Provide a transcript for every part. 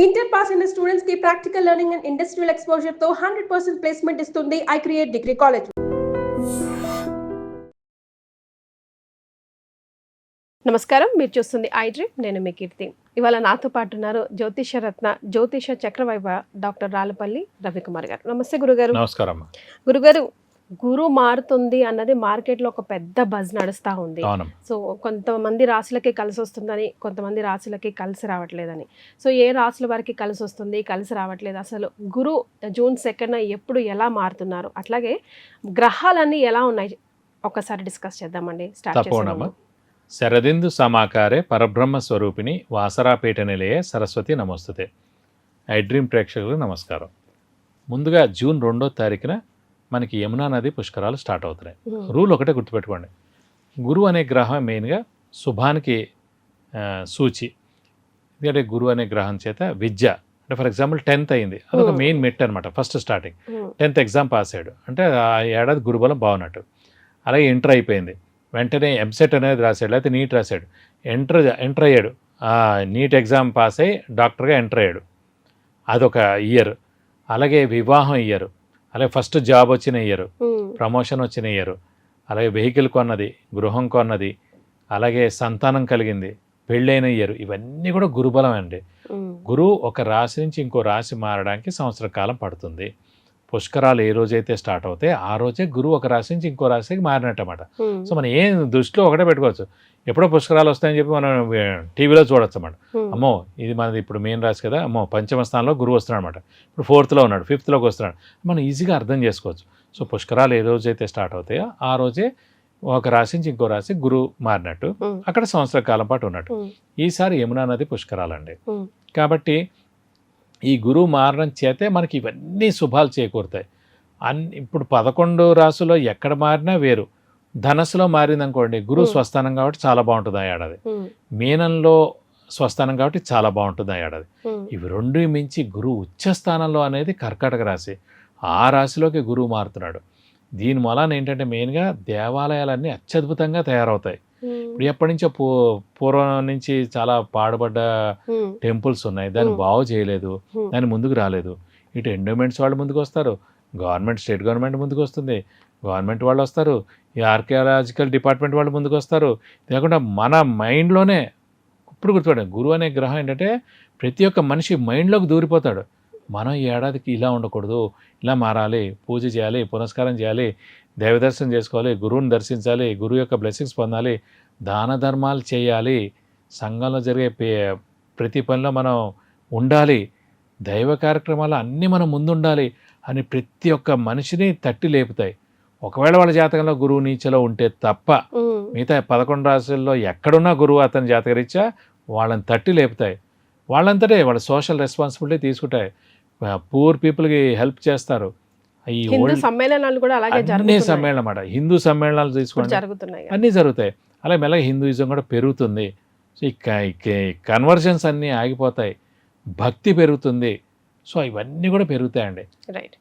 Inter pass అయిన students కి practical learning and industrial exposure తో 100% ప్లేస్మెంట్ ఇస్తుంది ఐ క్రియేట్ డిగ్రీ కాలేజ్. నమస్కారం, మీరు చూస్తుంది ఐ డ్రీమ్. నేను మీ కీర్తి. ఇవాళ నాతో పాటు ఉన్నారు జ్యోతిష రత్న జ్యోతిష చక్రవైభవ డాక్టర్ రాళ్ళపల్లి రవికుమార్ గారు. నమస్తే గురుగారు. నమస్కారం. గురుగారు, గురు మారుతుంది అన్నది మార్కెట్లో ఒక పెద్ద బజ్ నడుస్తూ ఉంది. సో కొంతమంది రాశులకి కలిసి వస్తుందని, కొంతమంది రాశులకి కలిసి రావట్లేదని. సో ఏ రాశుల వారికి కలిసి వస్తుంది, కలిసి రావట్లేదు, అసలు గురు జూన్ 2న ఎప్పుడు ఎలా మారుతున్నారు, అట్లాగే గ్రహాలన్నీ ఎలా ఉన్నాయి, ఒకసారి డిస్కస్ చేద్దామండి. స్టార్ట్ చేద్దాం. శరదిందు సమాకారే పరబ్రహ్మ స్వరూపిణి వాసరాపేట నిలయే సరస్వతి నమస్తుతే. ఐ డ్రీమ్ ప్రేక్షకులకు నమస్కారం. ముందుగా జూన్ 2వ తారీఖున మనకి యమునా నది పుష్కరాలు స్టార్ట్ అవుతున్నాయి. రూల్ ఒకటే గుర్తుపెట్టుకోండి, గురువు అనే గ్రహం మెయిన్గా శుభానికి సూచి. ఎందుకంటే గురువు అనే గ్రహం చేత విద్య, అంటే ఫర్ ఎగ్జాంపుల్ 10th అయింది, అదొక మెయిన్ మెట్ అనమాట. First starting 10th exam pass అయ్యాడు అంటే ఆ ఏడాది గురుబలం బాగున్నట్టు. అలాగే ఇంటర్ అయిపోయింది, వెంటనే ఎంసెట్ అనేది రాశాడు, లేకపోతే నీట్ రాశాడు, ఎంటర్ అయ్యాడు, నీట్ ఎగ్జామ్ పాస్ అయ్యి డాక్టర్గా ఎంటర్ అయ్యాడు, అదొక ఇయర్. అలాగే వివాహం ఇయ్యరు, అలాగే ఫస్ట్ జాబ్ వచ్చిన ఇయ్యరు, ప్రమోషన్ వచ్చిన ఇయ్యరు, అలాగే వెహికల్ కొన్నది, గృహం కొన్నది, అలాగే సంతానం కలిగింది, పెళ్ళైన ఇయ్యరు. ఇవన్నీ కూడా గురుబలం అండి. గురువు ఒక రాశి నుంచి ఇంకో రాశి మారడానికి సంవత్సర కాలం పడుతుంది. పుష్కరాలు ఏ రోజైతే స్టార్ట్ అవుతాయి ఆ రోజే గురువు ఒక రాశి నుంచి ఇంకో రాశికి మారినట్టమాట. సో మనం ఏం దృష్టిలో ఒకటే పెట్టుకోవచ్చు, ఎప్పుడో పుష్కరాలు వస్తాయని చెప్పి మనం టీవీలో చూడొచ్చు అన్నమాట. అమ్మో ఇది మనది ఇప్పుడు మెయిన్ రాశి కదా, అమ్మో పంచమ స్థానంలో గురువు వస్తున్నాడు అనమాట, ఇప్పుడు 4th ఉన్నాడు, 5th వస్తున్నాడు, మనం ఈజీగా అర్థం చేసుకోవచ్చు. సో పుష్కరాలు ఏ రోజైతే స్టార్ట్ అవుతాయో ఆ రోజే ఒక రాశి నుంచి ఇంకో రాశి గురువు మారినట్టు, అక్కడ సంవత్సర కాలం పాటు ఉన్నట్టు. ఈసారి యమునా నది పుష్కరాలండి. కాబట్టి ఈ గురువు మారడం చేతే మనకి ఇవన్నీ శుభాలు చేకూరుతాయి. ఇప్పుడు 11 రాశుల్లో ఎక్కడ మారినా వేరు. ధనస్సులో మారిందనుకోండి, గురువు స్వస్థానం కాబట్టి చాలా బాగుంటుంది ఆ ఏడాది. మీనంలో స్వస్థానం కాబట్టి చాలా బాగుంటుంది ఆ ఏడాది. ఇవి రెండు మించి గురువు ఉచ్చస్థానంలో అనేది కర్కాటక రాశి, ఆ రాశిలోకి గురువు మారుతున్నాడు. దీని మూలాన ఏంటంటే మెయిన్గా దేవాలయాలన్నీ అత్యద్భుతంగా తయారవుతాయి. ఇప్పుడు ఎప్పటి నుంచో పూర్వం నుంచి చాలా పాడుబడ్డ టెంపుల్స్ ఉన్నాయి, దాన్ని బాగు చేయలేదు, దాన్ని ముందుకు రాలేదు. ఇటు ఎండోమెంట్స్ వాళ్ళు ముందుకు వస్తారు, గవర్నమెంట్ స్టేట్ గవర్నమెంట్ ముందుకు వస్తుంది, గవర్నమెంట్ వాళ్ళు వస్తారు, ఈ ఆర్కియాలజికల్ డిపార్ట్మెంట్ వాళ్ళు ముందుకు వస్తారు. లేకుండా మన మైండ్లోనే ఇప్పుడు గుర్తుపడండి, గురువు అనే గ్రహం ఏంటంటే ప్రతి ఒక్క మనిషి మైండ్లోకి దూరిపోతాడు. మనం ఈ ఏడాదికి ఇలా ఉండకూడదు, ఇలా మారాలి, పూజ చేయాలి, పునస్కారం చేయాలి, దైవదర్శనం చేసుకోవాలి, గురువుని దర్శించాలి, గురువు యొక్క బ్లెస్సింగ్స్ పొందాలి, దాన ధర్మాలు చేయాలి, సంఘంలో జరిగే ప్రతి పనిలో మనం ఉండాలి, దైవ కార్యక్రమాలు అన్నీ మనం ముందుండాలి అని ప్రతి ఒక్క మనిషిని తట్టి లేపుతాయి. ఒకవేళ వాళ్ళ జాతకంలో గురువు నీచలో ఉంటే తప్ప మిగతా 11 రాశుల్లో ఎక్కడున్నా గురువు అతని జాతకరీత్యా వాళ్ళని తట్టి లేపుతాయి. వాళ్ళంతటే వాళ్ళ సోషల్ రెస్పాన్సిబిలిటీ తీసుకుంటాయి, పూర్ పీపుల్కి హెల్ప్ చేస్తారు. ఈ సమ్మేళనాలు కూడా అలాగే అన్ని సమ్మేళనం అన్నమాట, హిందూ సమ్మేళనాలు తీసుకోండి, అన్నీ జరుగుతాయి. అలాగే మెల్లగా హిందూయిజం కూడా పెరుగుతుంది. సో ఈ కన్వర్జన్స్ అన్నీ ఆగిపోతాయి, భక్తి పెరుగుతుంది. సో ఇవన్నీ కూడా పెరుగుతాయండి.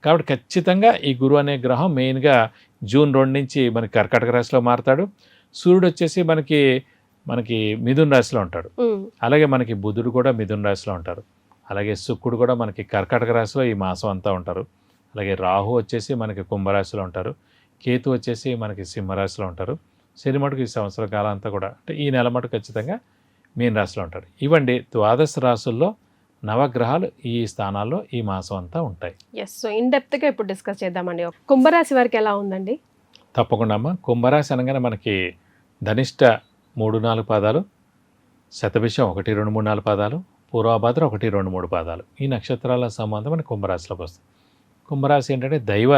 కాబట్టి ఖచ్చితంగా ఈ గురువు అనే గ్రహం మెయిన్గా జూన్ 2 నుంచి మనకి కర్కాటక రాశిలో మారుతాడు. సూర్యుడు వచ్చేసి మనకి మిథున రాశిలో ఉంటాడు. అలాగే మనకి బుధుడు కూడా మిథున రాశిలో ఉంటారు. అలాగే శుక్రుడు కూడా మనకి కర్కాటక రాశిలో ఈ మాసం అంతా ఉంటారు. అలాగే రాహు వచ్చేసి మనకి కుంభరాశిలో ఉంటారు. కేతు వచ్చేసి మనకి సింహరాశిలో ఉంటారు. శని మటుకు ఈ సంవత్సర కాలం అంతా కూడా, అంటే ఈ నెల మటుకు ఖచ్చితంగా మీన రాశిలో ఉంటారు. ఇవ్వండి 12 రాశుల్లో నవగ్రహాలు ఈ స్థానాల్లో ఈ మాసం అంతా ఉంటాయి. సో ఇన్ డెప్త్గా ఇప్పుడు డిస్కస్ చేద్దామండి. కుంభరాశి వారికి ఎలా ఉందండి? తప్పకుండా అమ్మ. కుంభరాశి అనగానే మనకి ధనిష్ట 3-4 పాదాలు, శతభిషం 1-2-3-4 పాదాలు, పూర్వభాద్ర 1-2-3 పాదాలు, ఈ నక్షత్రాల సంబంధం మన కుంభరాశిలోకి వస్తుంది. కుంభరాశి ఏంటంటే దైవ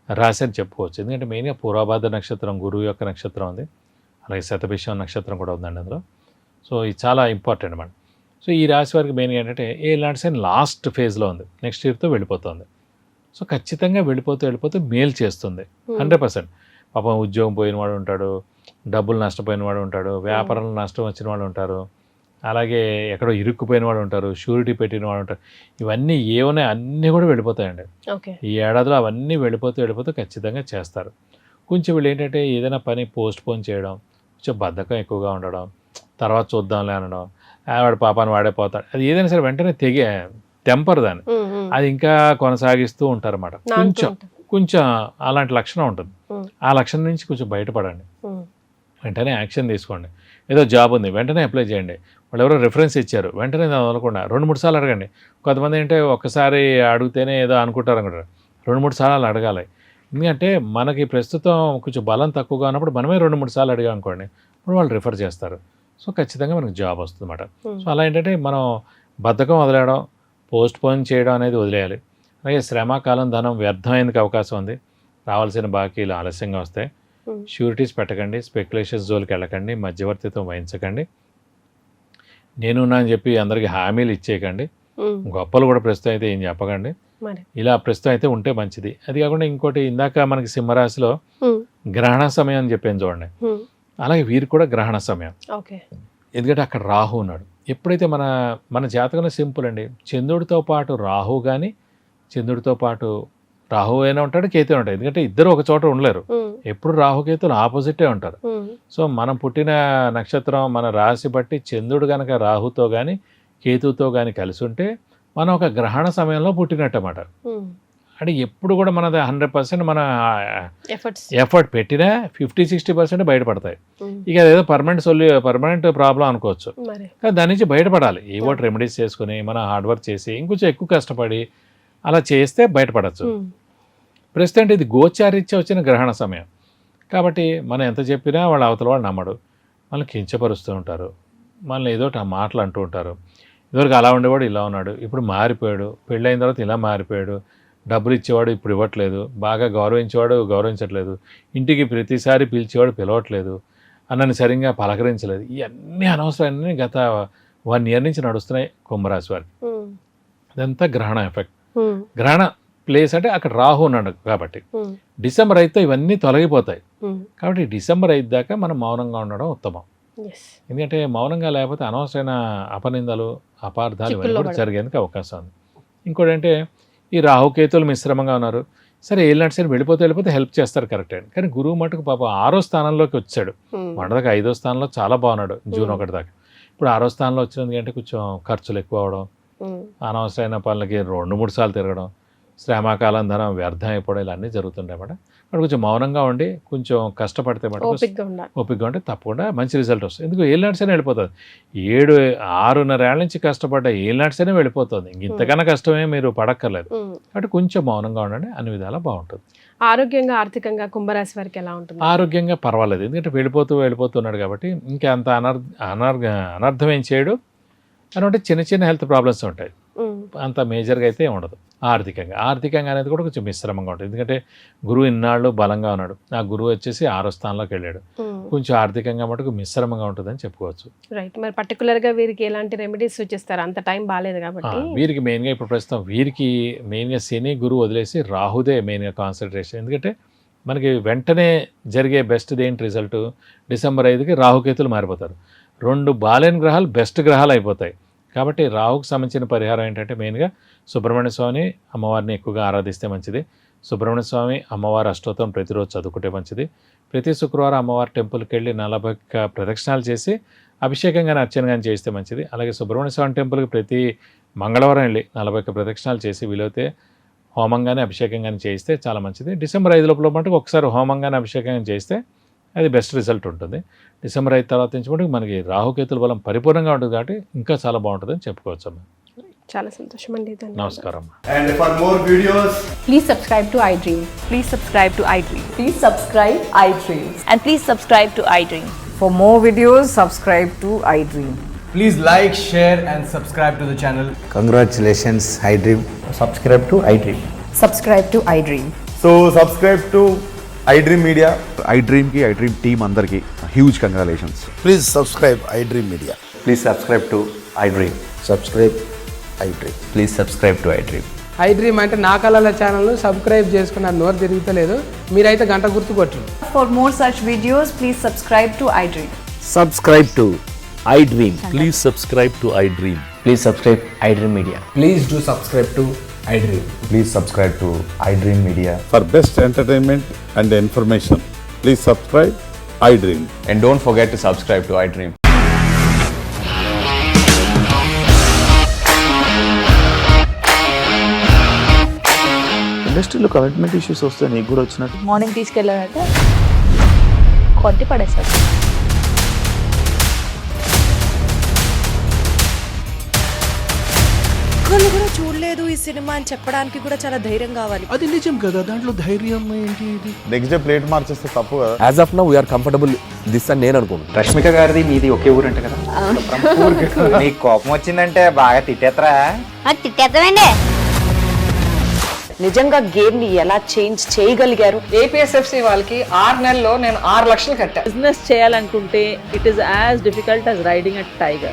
రాశి అని చెప్పుకోవచ్చు. ఎందుకంటే మెయిన్గా పూర్వభాద్ర నక్షత్రం గురువు యొక్క నక్షత్రం ఉంది, అలాగే శతభిషం నక్షత్రం కూడా ఉందండి అందులో. సో ఇది చాలా ఇంపార్టెంట్ అన్నమాట. సో ఈ రాశి వారికి మెయిన్గా ఏంటంటే ఏలాంటి సైన్ లాస్ట్ ఫేజ్లో ఉంది, నెక్స్ట్ ఇయర్తో వెళ్ళిపోతుంది. సో ఖచ్చితంగా వెళ్ళిపోతూ మేలు చేస్తుంది 100%. పాపం ఉద్యోగం పోయిన వాడు ఉంటాడు, డబ్బులు నష్టపోయిన వాడు ఉంటాడు, వ్యాపారంలో నష్టం వచ్చిన వాడు ఉంటారు, అలాగే ఎక్కడో ఇరుక్కుపోయిన వాడు ఉంటారు, షూరిటీ పెట్టిన వాడు ఉంటారు. ఇవన్నీ ఏమన్నా అన్నీ కూడా వెళ్ళిపోతాయండి ఈ ఏడాదిలో. అవన్నీ వెళ్ళిపోతూ ఖచ్చితంగా చేస్తారు. కొంచెం వీళ్ళు ఏంటంటే ఏదైనా పని పోస్ట్ పోన్ చేయడం, కొంచెం బద్ధకం ఎక్కువగా ఉండడం, తర్వాత చూద్దాంలే అనడం, వాడు పాపాన్ని వాడే పోతాడు, అది ఏదైనా సరే వెంటనే తెంపరు దాన్ని, అది ఇంకా కొనసాగిస్తూ ఉంటారు అన్నమాట. కొంచెం అలాంటి లక్షణం ఉంటుంది. ఆ లక్షణం నుంచి కొంచెం బయటపడండి, వెంటనే యాక్షన్ తీసుకోండి. ఏదో జాబ్ ఉంది వెంటనే అప్లై చేయండి, వాళ్ళు ఎవరో రిఫరెన్స్ ఇచ్చారు వెంటనే వదలకుండా 2-3 సార్లు అడగండి. కొంతమంది అంటే ఒక్కసారి అడిగితేనే ఏదో అనుకుంటారు, 2-3 సార్లు అడగాలి. ఎందుకంటే మనకి ప్రస్తుతం కొంచెం బలం తక్కువగా ఉన్నప్పుడు మనమే 2-3 సార్లు అడిగాం అనుకోండి, ఇప్పుడు వాళ్ళు రిఫర్ చేస్తారు. సో ఖచ్చితంగా మనకు జాబ్ వస్తుంది అన్నమాట. సో అలా ఏంటంటే మనం బద్ధకం వదిలేయడం, పోస్ట్ పోన్ చేయడం అనేది వదిలేయాలి. అలాగే శ్రమ, కాలం, ధనం వ్యర్థమైనందుకు అవకాశం ఉంది. రావాల్సిన బాకీలు ఆలస్యంగా వస్తాయి. షూరిటీస్ పెట్టకండి, స్పెక్యులేషన్స్ జోలికి వెళ్ళకండి, మధ్యవర్తిత్వం వహించకండి, నేనున్నా అని చెప్పి అందరికీ హామీలు ఇచ్చేయకండి, గొప్పలు కూడా ప్రస్తుతం అయితే ఏం చెప్పకండి. ఇలా ప్రస్తుతం అయితే ఉంటే మంచిది. అది కాకుండా ఇంకోటి, ఇందాక మనకి సింహరాశిలో గ్రహణ సమయం అని చెప్పాను చూడండి, అలాగే వీరికి కూడా గ్రహణ సమయం. ఎందుకంటే అక్కడ రాహు ఉన్నాడు. ఎప్పుడైతే మన జాతకంలో సింపుల్ అండి, చంద్రుడితో పాటు రాహు కానీ, చంద్రుడితో పాటు రాహు అయినా ఉంటాడు, కేతు ఉంటాడు. ఎందుకంటే ఇద్దరు ఒక చోట ఉండలేరు, ఎప్పుడు రాహుకేతులు ఆపోజిటే ఉంటారు. సో మనం పుట్టిన నక్షత్రం, మన రాశి బట్టి చంద్రుడు కనుక రాహుతో కానీ కేతుతో కానీ కలిసి ఉంటే మనం ఒక గ్రహణ సమయంలో పుట్టినట్టు అన్నమాట. అంటే ఎప్పుడు కూడా మనది 100% మన ఎఫర్ట్ పెట్టినా 50-60% బయటపడతాయి. ఇక అదేదో పర్మనెంట్ ప్రాబ్లం అనుకోవచ్చు, కానీ దాని నుంచి బయటపడాలి. ఏవో రెమెడీస్ చేసుకుని మనం హార్డ్ వర్క్ చేసి ఇంకొంచెం ఎక్కువ కష్టపడి అలా చేస్తే బయటపడచ్చు. ప్రస్తుతం ఇది గోచారీత్యా వచ్చిన గ్రహణ సమయం కాబట్టి మనం ఎంత చెప్పినా వాళ్ళ అవతల వాడు నమ్మడు, మనల్ని కించపరుస్తూ ఉంటారు, మనల్ని ఏదో మాటలు అంటూ ఉంటారు. ఇదివరకు అలా ఉండేవాడు ఇలా ఉన్నాడు, ఇప్పుడు మారిపోయాడు, పెళ్ళైన తర్వాత ఇలా మారిపోయాడు, డబ్బులు ఇచ్చేవాడు ఇప్పుడు ఇవ్వట్లేదు, బాగా గౌరవించేవాడు గౌరవించట్లేదు, ఇంటికి ప్రతిసారి పిలిచేవాడు పిలవట్లేదు, అన్నని సరిగ్గా పలకరించలేదు. ఇవన్నీ అనవసరాన్ని గత 1 year నుంచి నడుస్తున్నాయి కుంభరాశి వారికి. ఇదంతా గ్రహణ ఎఫెక్ట్. గ్రహణ ప్లేస్ అంటే అక్కడ రాహు ఉన్నాడు కాబట్టి డిసెంబర్ 5తో ఇవన్నీ తొలగిపోతాయి. కాబట్టి డిసెంబర్ 5 దాకా మనం మౌనంగా ఉండడం ఉత్తమం. ఎందుకంటే మౌనంగా లేకపోతే అనవసరమైన అపనిందలు, అపార్థాలు ఇవన్నీ కూడా జరిగేందుకు అవకాశం ఉంది. ఇంకోటి అంటే ఈ రాహుకేతులు మిశ్రమంగా ఉన్నారు, సరే ఏళ్ళనాటి సరే వెళ్ళిపోతే హెల్ప్ చేస్తారు కరెక్టే, కానీ గురువు మటుకు పాప 6వ స్థానంలోకి వచ్చాడు. మొన్నదాకా 5వ స్థానంలో చాలా బాగున్నాడు జూన్ 1 దాకా, ఇప్పుడు 6వ స్థానంలో వచ్చినందుకు అంటే కొంచెం ఖర్చులు ఎక్కువ అవడం, అనవసరమైన పనులకి 2-3 సార్లు తిరగడం, శ్రమకాలం ధనం వ్యర్థం అయిపోవడం, ఇలా అన్నీ జరుగుతుంటాయి అన్నమాట. అక్కడ కొంచెం మౌనంగా ఉండి కొంచెం కష్టపడితే ఓపికగా ఉంటే తప్పకుండా మంచి రిజల్ట్ వస్తుంది. ఎందుకు ఏళ్ళనాటిసైనా వెళ్ళిపోతుంది. 6.5 ఏళ్ళ నుంచి కష్టపడ్డ ఏళ్ళనాటిసైనా వెళ్ళిపోతుంది, ఇంతకన్నా కష్టమే మీరు పడక్కర్లేదు. కాబట్టి కొంచెం మౌనంగా ఉండండి, అన్ని విధాలా బాగుంటుంది. ఆరోగ్యంగా, ఆర్థికంగా కుంభరాశి వారికి ఎలా ఉంటుంది? ఆరోగ్యంగా పర్వాలేదు, ఎందుకంటే వెళ్ళిపోతున్నాడు కాబట్టి ఇంకా అంత అనర్థం ఏం చేయడు. అని అంటే చిన్న హెల్త్ ప్రాబ్లమ్స్ ఉంటాయి, అంత మేజర్గా అయితే ఉండదు. ఆర్థికంగా అనేది కూడా కొంచెం మిశ్రమంగా ఉంటుంది, ఎందుకంటే గురువు ఇన్నాళ్ళు బలంగా ఉన్నాడు, ఆ గురువు వచ్చేసి 6వ స్థానంలోకి వెళ్ళాడు, కొంచెం ఆర్థికంగా మటుకు మిశ్రమంగా ఉంటుందని చెప్పుకోవచ్చు. రైట్. మరి పర్టికులర్గా వీరికి ఎలాంటి రెమెడీస్ సూచిస్తారు? అంత టైం బాగాలేదు కాబట్టి వీరికి మెయిన్గా ఇప్పుడు ప్రస్తుతం వీరికి మెయిన్గా శని గురువు వదిలేసి రాహుదే మెయిన్గా కాన్సన్ట్రేషన్. ఎందుకంటే మనకి వెంటనే జరిగే బెస్ట్ ఏంటి రిజల్ట్, డిసెంబర్ 5కి రాహుకేతులు మారిపోతారు. 2 బాలేని గ్రహాలు బెస్ట్ గ్రహాలు అయిపోతాయి. కాబట్టి రాహుకు సంబంధించిన పరిహారం ఏంటంటే మెయిన్గా సుబ్రహ్మణ్య స్వామి అమ్మవారిని ఎక్కువగా ఆరాధిస్తే మంచిది. సుబ్రహ్మణ్య స్వామి అమ్మవారి అష్టోత్తరం ప్రతిరోజు చదువుకుంటే మంచిది. ప్రతి శుక్రవారం అమ్మవారి టెంపుల్కి వెళ్ళి 40 ప్రదక్షిణాలు చేసి అభిషేకం కానీ అర్చన కానీ చేస్తే మంచిది. అలాగే సుబ్రహ్మణ్య స్వామి టెంపుల్కి ప్రతి మంగళవారం వెళ్ళి 40 ప్రదక్షిణాలు చేసి వీలైతే హోమం కానీ అభిషేకం కానీ చేయిస్తే చాలా మంచిది. డిసెంబర్ 5 లోపల మటుకు ఒకసారి హోమం కానీ అభిషేకం కానీ చేస్తే అది బెస్ట్ రిజల్ట్ ఉంటుంది. డిసెంబర్ 5 తర్వాత నుంచి మటుకు మనకి రాహుకేతుల బలం పరిపూర్ణంగా ఉంటుంది కాబట్టి ఇంకా చాలా బాగుంటుందని చెప్పుకోవచ్చు అమ్మ. చాలా సంతోషం అండి. నమస్కారం. And for more videos, please subscribe to iDream. Please subscribe to iDream. Please subscribe iDream. And please subscribe to iDream. For more videos, subscribe to iDream. please like, share and subscribe to the channel. Congratulations, iDream. Subscribe to iDream. Subscribe to iDream. So subscribe to iDream Media. iDream team andarki huge congratulations. Please subscribe iDream Media. Please subscribe to iDream. Subscribe iDream. Please subscribe to iDream. iDream అంటే నా కళల ఛానల్ను subscribe చేసుకున్న నోరు తిరుగుతలేదు, మీరైతే గంట గుర్తు కొట్టండి. For more such videos, please subscribe to iDream. Subscribe to iDream. Please subscribe to iDream. Please subscribe iDream Media. Please do subscribe to iDream. Please subscribe to iDream Media. For best entertainment and information, please subscribe iDream. And don't forget to subscribe to iDream. ఇండస్ట్రీలో commitment issues వస్తే నీకు కూడా వచ్చినట్టు morning తీసుకెళ్ళాడంటే కొట్టి పడేశాడు. ఒక్కళ్ళు కూడా చూడలేదు ఈ సినిమా అని చెప్పడానికి కూడా చాలా ధైర్యం కావాలి. అది నిజం కదా, దాంట్లో ధైర్యం ఏంటి ఇది? నెక్స్ట్ డే ప్లేట్ మార్చేస్తే తప్పు కదా. As of now we are comfortable this అని నేను అనుకుంటున్నాను. రష్మిక గారిది మీది ఒకే ఊరు అంట కదా. నీకు కోపం వచ్చిందంటే బాగా తిట్టేత్తరా? తిట్టేద్దామండి. నిజంగా గేమ్ ని ఎలా చేంజ్ చేయగలిగారు? ఏపీఎస్ఎఫ్సి వాళ్ళకి 6 నెలల్లో నేను 6 లక్షలు కట్టా. బిజినెస్ చేయాలనుకుంటే it is as difficult as riding a tiger.